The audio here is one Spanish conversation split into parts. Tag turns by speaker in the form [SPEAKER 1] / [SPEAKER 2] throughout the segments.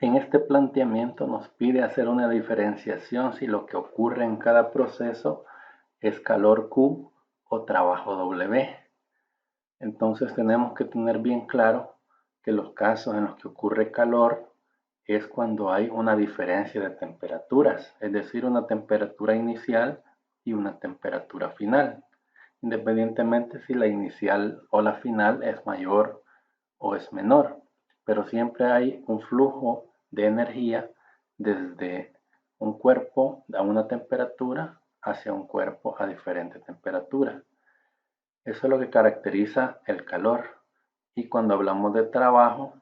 [SPEAKER 1] En este planteamiento nos pide hacer una diferenciación si lo que ocurre en cada proceso es calor Q o trabajo W. Entonces tenemos que tener bien claro que los casos en los que ocurre calor es cuando hay una diferencia de temperaturas, es decir, una temperatura inicial y una temperatura final, independientemente si la inicial o la final es mayor o es menor, pero siempre hay un flujo de energía desde un cuerpo a una temperatura hacia un cuerpo a diferente temperatura. Eso es lo que caracteriza el calor. Y cuando hablamos de trabajo,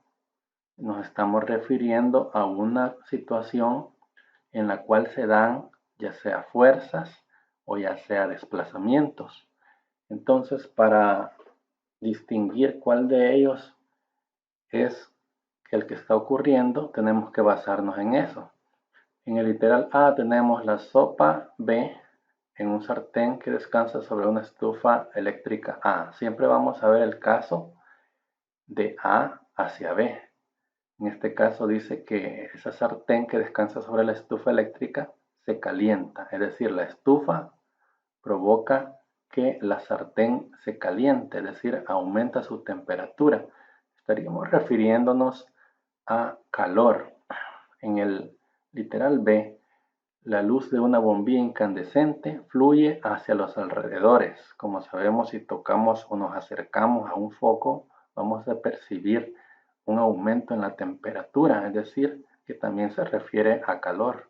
[SPEAKER 1] nos estamos refiriendo a una situación en la cual se dan ya sea fuerzas o ya sea desplazamientos. Entonces, para distinguir cuál de ellos es el que está ocurriendo, tenemos que basarnos en eso. En el literal A tenemos la sopa B en un sartén que descansa sobre una estufa eléctrica A. Siempre vamos a ver el caso de A hacia B. En este caso dice que esa sartén que descansa sobre la estufa eléctrica se calienta, es decir, la estufa provoca que la sartén se caliente, es decir, aumenta su temperatura. Estaríamos refiriéndonos a calor. En el literal B, la luz de una bombilla incandescente fluye hacia los alrededores. Como sabemos, si tocamos o nos acercamos a un foco, vamos a percibir un aumento en la temperatura, es decir, que también se refiere a calor.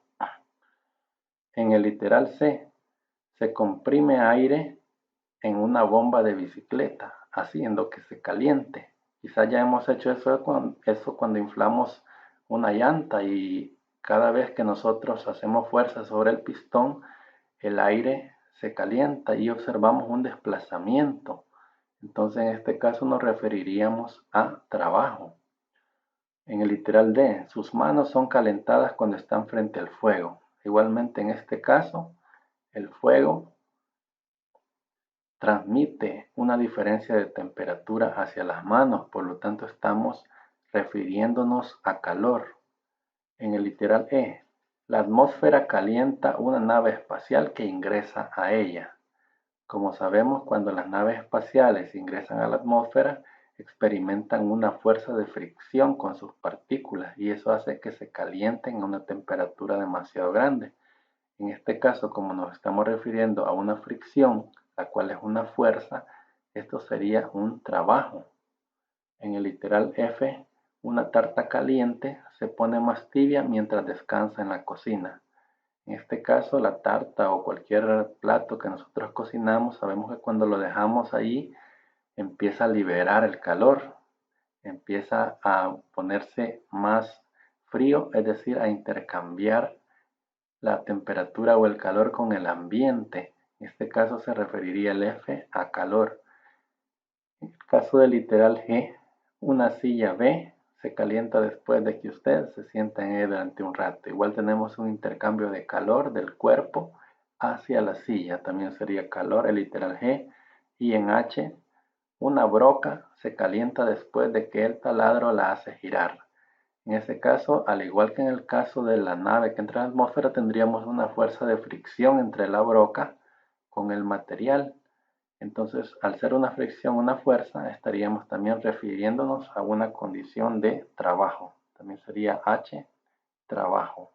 [SPEAKER 1] En el literal C, se comprime aire en una bomba de bicicleta, haciendo que se caliente. Quizás ya hemos hecho eso cuando inflamos una llanta y cada vez que nosotros hacemos fuerza sobre el pistón, el aire se calienta y observamos un desplazamiento. Entonces en este caso nos referiríamos a trabajo. En el literal D, sus manos son calentadas cuando están frente al fuego. Igualmente en este caso, el fuego transmite una diferencia de temperatura hacia las manos, por lo tanto estamos refiriéndonos a calor. En el literal E, la atmósfera calienta una nave espacial que ingresa a ella. Como sabemos, cuando las naves espaciales ingresan a la atmósfera, experimentan una fuerza de fricción con sus partículas y eso hace que se calienten a una temperatura demasiado grande. En este caso, como nos estamos refiriendo a una fricción, la cual es una fuerza, esto sería un trabajo. En el literal F, una tarta caliente se pone más tibia mientras descansa en la cocina. En este caso, la tarta o cualquier plato que nosotros cocinamos, sabemos que cuando lo dejamos ahí, empieza a liberar el calor, empieza a ponerse más frío, es decir, a intercambiar la temperatura o el calor con el ambiente. En este caso se referiría el F a calor. En el caso del literal G, una silla B se calienta después de que usted se sienta en ella durante un rato. Igual tenemos un intercambio de calor del cuerpo hacia la silla. También sería calor el literal G. Y en H, una broca se calienta después de que el taladro la hace girar. En este caso, al igual que en el caso de la nave que entra en la atmósfera, tendríamos una fuerza de fricción entre la broca con el material. Entonces, al ser una fricción, una fuerza, estaríamos también refiriéndonos a una condición de trabajo. También sería H, trabajo.